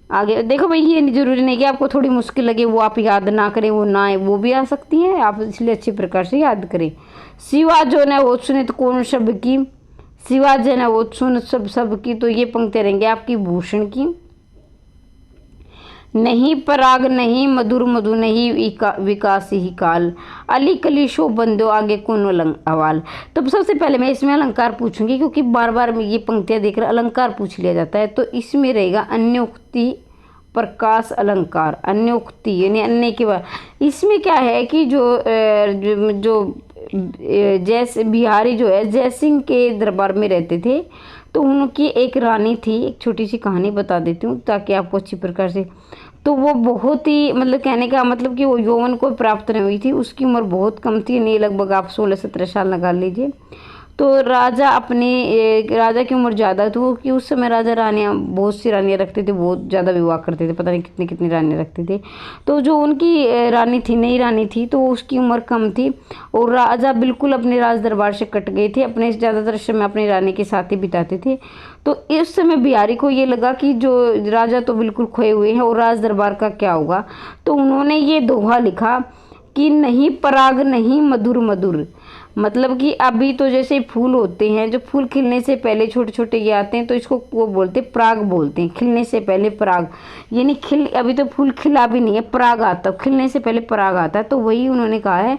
आगे देखो भाई, ये जरूरी नहीं कि आपको थोड़ी मुश्किल लगे वो आप याद ना करें, वो ना आए, वो भी आ सकती है, आप इसलिए अच्छी प्रकार से याद करें। सिवा जो न वो सुने तो कौन सब की, सिवा जो न वो सुन सब की, तो ये पंक्तियां रहेंगी आपकी भूषण की। नहीं पराग नहीं मधुर मधु नहीं विकास ही काल, अली कली शो बंदो आगे कौन अवाल। तो सबसे पहले मैं इसमें अलंकार पूछूंगी, क्योंकि बार बार ये पंक्तियां देखकर अलंकार पूछ लिया जाता है। तो इसमें रहेगा अन्योक्ति प्रकाश अलंकार। अन्योक्ति यानी अन्य के बाद इसमें क्या है कि जो जैसे बिहारी जो है जयसिंह के दरबार में रहते थे, तो उनकी एक रानी थी। एक छोटी सी कहानी बता देती हूँ ताकि आपको अच्छी प्रकार से, तो वो बहुत ही मतलब कहने का मतलब कि वो यौवन को प्राप्त नहीं हुई थी, उसकी उम्र बहुत कम थी, नहीं लगभग आप 16-17 साल लगा लीजिए। तो राजा राजा की उम्र ज़्यादा थी, कि उस समय राजा रानियाँ बहुत सी रानियाँ रखते थे, बहुत ज़्यादा विवाह करते थे, पता नहीं कितनी कितनी रानियाँ रखते थे। तो जो उनकी रानी थी, नई रानी थी, तो उसकी उम्र कम थी और राजा बिल्कुल अपने राज दरबार से कट गए थे, अपने ज़्यादातर समय अपनी रानी के साथ ही बिताते थे। तो इस समय बिहारी को ये लगा कि जो राजा तो बिल्कुल खोए हुए हैं और राज दरबार का क्या होगा। तो उन्होंने ये दोहा लिखा कि नहीं पराग नहीं मधुर मधुर, मतलब कि अभी तो जैसे फूल होते हैं, जो फूल खिलने से पहले छोटे छोटे ये आते हैं, तो इसको वो बोलते हैं पराग बोलते हैं, खिलने से पहले पराग, यानी अभी तो फूल खिला भी नहीं है, पराग आता, खिलने से पहले पराग आता है। तो वही उन्होंने कहा है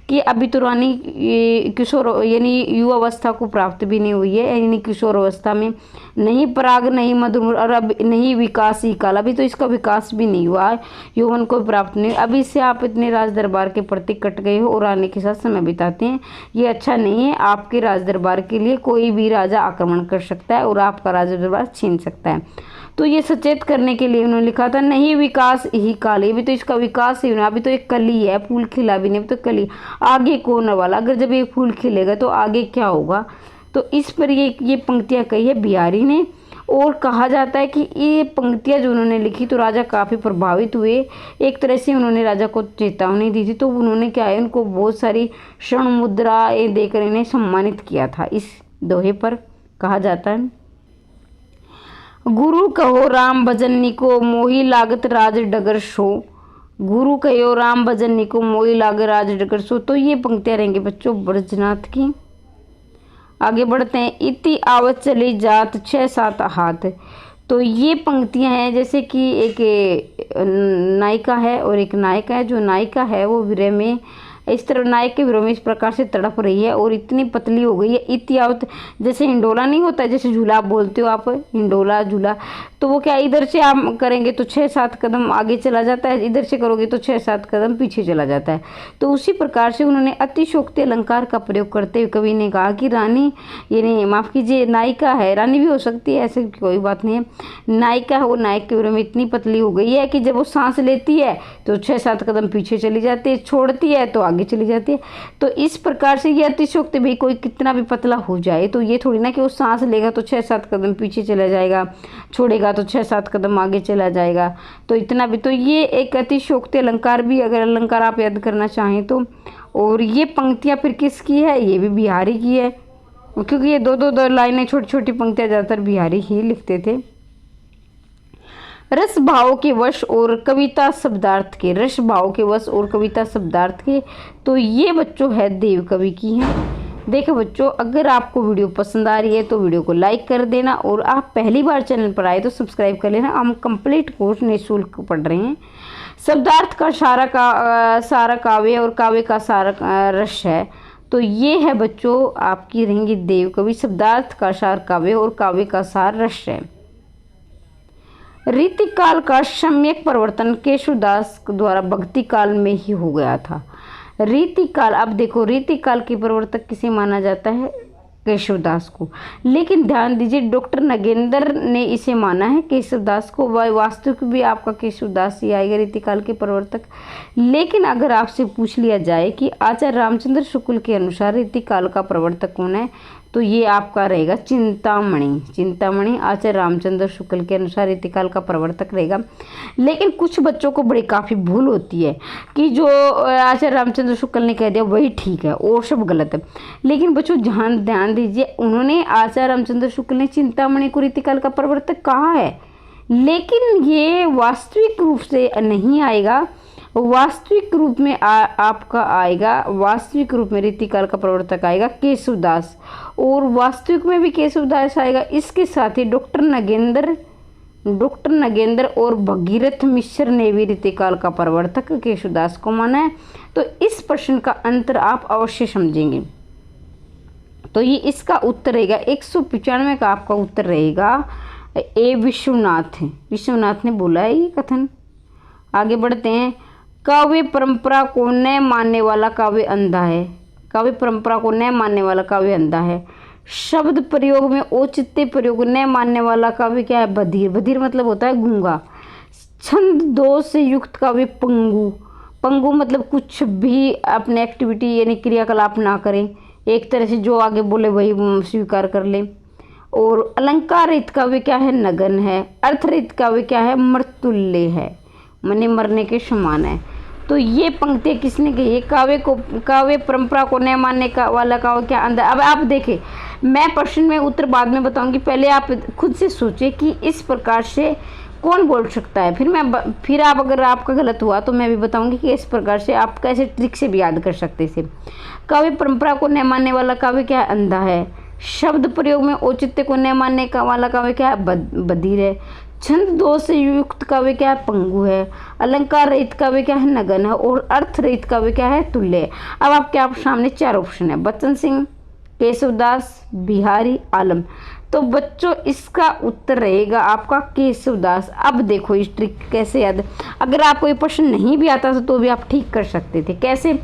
कि अभी तो रानी किशोर यानी युवा अवस्था को प्राप्त भी नहीं हुई है, यानी किशोर अवस्था में नहीं पराग नहीं मधुर और अब नहीं विकास ही काल, अभी तो इसका विकास भी नहीं हुआ है, यौवन को प्राप्त नहीं। अभी से आप इतने राज दरबार के प्रति कट गए हो और रानी के साथ समय बिताते हैं, ये अच्छा नहीं है। आपके राज दरबार के लिए कोई भी राजा आक्रमण कर सकता है और आपका राज दरबार छीन सकता है। तो ये सचेत करने के लिए उन्होंने लिखा था नहीं विकास ही काल, अभी तो इसका विकास ही होना, अभी तो एक कली है, फूल खिला भी नहीं, अभी तो कली, आगे कौन वाला, अगर जब ये फूल खिलेगा तो आगे क्या होगा। तो इस पर ये पंक्तियां कही है बिहारी ने। और कहा जाता है कि ये पंक्तियां जो उन्होंने लिखी तो राजा काफ़ी प्रभावित हुए, एक तरह से उन्होंने राजा को चेतावनी दी थी। तो उन्होंने क्या है, उनको बहुत सारी स्वर्ण मुद्राएं देकर इन्हें सम्मानित किया था। इस दोहे पर कहा जाता है गुरु कहो राम भजन निको मोही लागत राज डगर सो, गुरु कहो राम भजन निको मोही लागत राज डगर सो। तो ये पंक्तियां रहेंगी बच्चों ब्रजनाथ की। आगे बढ़ते हैं। इति आवत चली जात 6-7 हाथ, तो ये पंक्तियां हैं जैसे कि एक नायिका है और एक नायक है। जो नायिका है वो विरह में इस तरह नायक के विरोध में इस प्रकार से तड़प रही है और इतनी पतली हो गई है। इतियावत जैसे हिंडोला नहीं होता, जैसे झूला आप बोलते हो आप, हिंडोला झूला, तो वो क्या इधर से आप करेंगे तो 6-7 कदम आगे चला जाता है, इधर से करोगे तो 6-7 कदम पीछे चला जाता है। तो उसी प्रकार से उन्होंने अतिशोक्ति अलंकार का प्रयोग करते हुए कवि ने कहा कि रानी यानी माफ़ कीजिए नायिका है, रानी भी हो सकती है, ऐसे कोई बात नहीं है, नायिका है वो नायक के विरोध में इतनी पतली हो गई है कि जब वो सांस लेती है तो 6-7 कदम पीछे चली जाती है, छोड़ती है तो आगे चली जाती है। तो इस प्रकार से ये अतिशोक्ति, भाई कोई कितना भी पतला हो जाए तो ये थोड़ी ना कि वो सांस लेगा तो 6-7 कदम पीछे चला जाएगा, छोड़ेगा तो 6-7 कदम आगे चला जाएगा, तो इतना भी। तो ये एक अतिशोक्ति अलंकार भी अगर अलंकार आप याद करना चाहें तो। और ये पंक्तियाँ फिर किसकी है, ये भी बिहारी की है, क्योंकि ये दो लाइनें छोटी छोटी पंक्तियाँ ज़्यादातर बिहारी ही लिखते थे। रस भाव के वश और कविता शब्दार्थ के, रस भाव के वश और कविता शब्दार्थ के, तो ये बच्चों है देव कवि की हैं। देखो बच्चों, अगर आपको वीडियो पसंद आ रही है तो वीडियो को लाइक कर देना और आप पहली बार चैनल पर आए तो सब्सक्राइब कर लेना। हम कंप्लीट कोर्स निःशुल्क पढ़ रहे हैं। शब्दार्थ का सारा काव्य और काव्य का सारा रस है, तो ये है बच्चों आपकी रहेंगी देव कवि। शब्दार्थ का सार काव्य और काव्य का सार रस है। रीति काल का सम्यक परिवर्तन केशवदास द्वारा भक्ति काल में ही हो गया था। रीति काल, अब देखो रीति काल के प्रवर्तक किसे माना जाता है, केशवदास को। लेकिन ध्यान दीजिए डॉक्टर नगेंद्र ने इसे माना है केशवदास को, वास्तविक भी आपका केशवदास ही आएगा रीतिकाल के प्रवर्तक। लेकिन अगर आपसे पूछ लिया जाए कि आचार्य रामचंद्र शुक्ल के अनुसार रीतिकाल का प्रवर्तक कौन है, तो ये आपका रहेगा चिंतामणि। चिंतामणि आचार्य रामचंद्र शुक्ल के अनुसार रीतिकाल का प्रवर्तक रहेगा। लेकिन कुछ बच्चों को बड़ी काफ़ी भूल होती है कि जो आचार्य रामचंद्र शुक्ल ने कह दिया वही ठीक है और सब गलत है। लेकिन बच्चों ध्यान दीजिए, उन्होंने आचार्य रामचंद्र शुक्ल ने चिंतामणि को रीतिकाल का प्रवर्तक कहा है, लेकिन ये वास्तविक रूप से नहीं आएगा। वास्तविक रूप में आपका आएगा, वास्तविक रूप में रीतिकाल का प्रवर्तक आएगा केशवदास, और वास्तविक में भी केशवदास आएगा। इसके साथ ही डॉक्टर नगेंद्र और भगीरथ मिश्र ने भी रीतिकाल का प्रवर्तक केशवदास को माना है। तो इस प्रश्न का अंतर आप अवश्य समझेंगे। तो ये इसका उत्तर रहेगा 195 का आपका उत्तर रहेगा ए विश्वनाथ है। विश्वनाथ ने बोला है ये कथन। आगे बढ़ते हैं। काव्य परंपरा को न मानने वाला काव्य अंधा है। काव्य परंपरा को न मानने वाला काव्य अंधा है। शब्द प्रयोग में औचित्य प्रयोग न मानने वाला काव्य क्या है? बधिर। बधिर मतलब होता है गूंगा। छंद दोष से युक्त काव्य पंगु। पंगु मतलब कुछ भी अपने एक्टिविटी यानी क्रियाकलाप ना करें, एक तरह से जो आगे बोले वही स्वीकार कर ले। और अलंकार रहित काव्य क्या है? नगन है। अर्थ रहित काव्य क्या है? मृतुल्य है, मने मरने के समान है। तो ये पंक्तियाँ किसने कही है? काव्य परंपरा को न मानने का वाला काव्य क्या अंदर। अब आप देखें, मैं प्रश्न में उत्तर बाद में बताऊंगी, पहले आप खुद से सोचें कि इस प्रकार से कौन बोल सकता है। फिर आप अगर आपका गलत हुआ तो मैं भी बताऊंगी कि इस प्रकार से आप कैसे ट्रिक से भी याद कर सकते थे। काव्य परंपरा को न मानने वाला काव्य क्या है? अंधा है। शब्द प्रयोग में औचित्य को न मानने का वाला काव्य क्या है? बधिर है। छंद दोष से युक्त काव्य क्या है? पंगु है। अलंकार रहित काव्य क्या है? नगन है। और अर्थ रहित काव्य क्या है? तुल्य है। अब आपके आप सामने 4 ऑप्शन है, बच्चन सिंह, केशवदास, बिहारी, आलम। तो बच्चों इसका उत्तर रहेगा आपका केशवदास। अब देखो इस ट्रिक कैसे याद, अगर आपको ये प्रश्न नहीं भी आता था तो भी आप ठीक कर सकते थे। कैसे?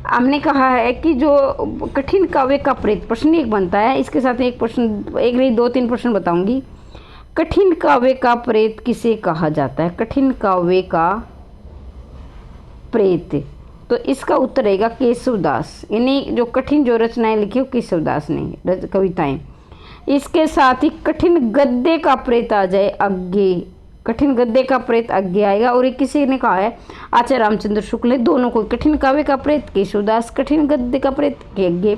हमने कहा है कि जो कठिन काव्य का प्रेत, प्रश्न एक बनता है, इसके साथ एक प्रश्न, एक नहीं 2-3 प्रश्न बताऊंगी। कठिन काव्य का प्रेत किसे कहा जाता है? कठिन काव्य का प्रेत, तो इसका उत्तर रहेगा केशवदास। यानी जो कठिन जो रचनाएं लिखी हो केशवदास ने, कविताएं। इसके साथ ही कठिन गद्य का प्रेत आ जाए आगे, कठिन गद्य का प्रेत आगे आएगा। और ये किसी ने कहा है? आचार्य रामचंद्र शुक्ल ने, दोनों को। कठिन काव्य का प्रेत केशवदास, कठिन गद्य का प्रेत आगे।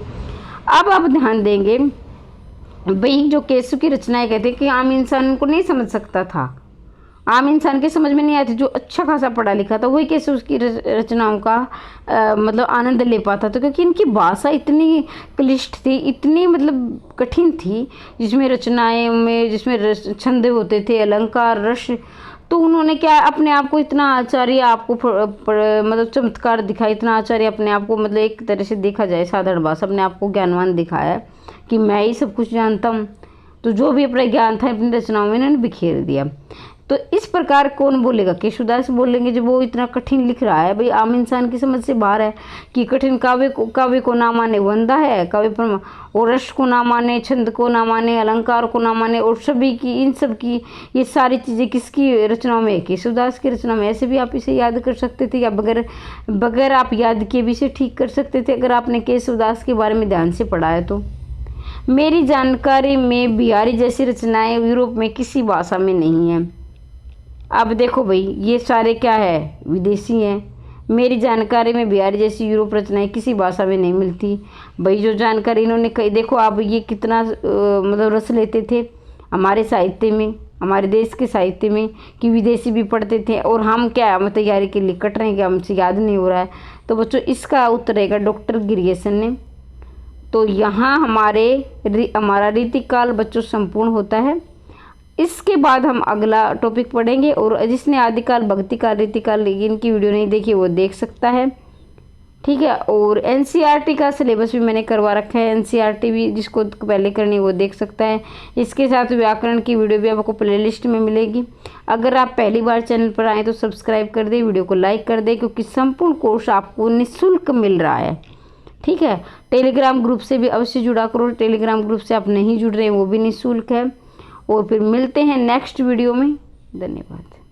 अब आप ध्यान देंगे भाई, जो केशव की रचनाएं कहते हैं कि आम इंसान को नहीं समझ सकता था, आम इंसान के समझ में नहीं आती, जो अच्छा खासा पढ़ा लिखा था वही केशव की रचनाओं का मतलब आनंद ले पाता था, क्योंकि इनकी भाषा इतनी क्लिष्ट थी, इतनी मतलब कठिन थी, जिसमें रचनाएं में जिसमें छंद होते थे, अलंकार, रस। तो उन्होंने क्या अपने आप को इतना आचार्य आपको मतलब चमत्कार दिखाया, इतना आचार्य अपने आप को, मतलब एक तरह से देखा जाए साधारण भाषा, अपने आप को ज्ञानवान दिखाया कि मैं ही सब कुछ जानता हूँ। तो जो भी अपना ज्ञान था अपनी रचनाओं में इन्होंने बिखेर दिया। तो इस प्रकार कौन बोलेगा? केशवदास बोलेंगे, जब वो इतना कठिन लिख रहा है, भाई आम इंसान की समझ से बाहर है कि कठिन काव्य को ना माने वो अंधा है, काव्य पर और रस को ना माने, छंद को ना माने, अलंकार को ना माने, और सभी की इन सब की ये सारी चीज़ें किसकी रचनाओं में? केशवदास की रचना में। ऐसे भी आप इसे याद कर सकते थे, या बगैर आप याद किए भी इसे ठीक कर सकते थे, अगर आपने केशवदास के बारे में ध्यान से पढ़ा है तो। मेरी जानकारी में बिहारी जैसी रचनाएं यूरोप में किसी भाषा में नहीं है। अब देखो भाई, ये सारे क्या है? विदेशी हैं। मेरी जानकारी में बिहारी जैसी यूरोप रचनाएं किसी भाषा में नहीं मिलती। भाई जो जानकारी इन्होंने कही, देखो आप ये कितना मतलब रस लेते थे हमारे साहित्य में, हमारे देश के साहित्य में, कि विदेशी भी पढ़ते थे, और हम क्या हम तैयारी के लिए कट रहे हैं कि हमसे याद नहीं हो रहा है। तो बच्चों इसका उत्तर रहेगा डॉक्टर गिरियसन ने। तो यहाँ हमारा रीतिकाल बच्चों संपूर्ण होता है। इसके बाद हम अगला टॉपिक पढ़ेंगे, और जिसने आदिकाल, भक्तिकाल, रीतिकाल इनकी वीडियो नहीं देखी वो देख सकता है, ठीक है। और एनसीईआरटी का सिलेबस भी मैंने करवा रखा है, एनसीईआरटी भी जिसको पहले करनी है वो देख सकता है। इसके साथ व्याकरण की वीडियो भी आपको प्लेलिस्ट में मिलेगी। अगर आप पहली बार चैनल पर आएँ तो सब्सक्राइब कर दें, वीडियो को लाइक कर दें, क्योंकि संपूर्ण कोर्स आपको निःशुल्क मिल रहा है, ठीक है। टेलीग्राम ग्रुप से भी अवश्य जुड़ा करो, टेलीग्राम ग्रुप से आप नहीं जुड़ रहे वो भी निःशुल्क है। और फिर मिलते हैं नेक्स्ट वीडियो में। धन्यवाद।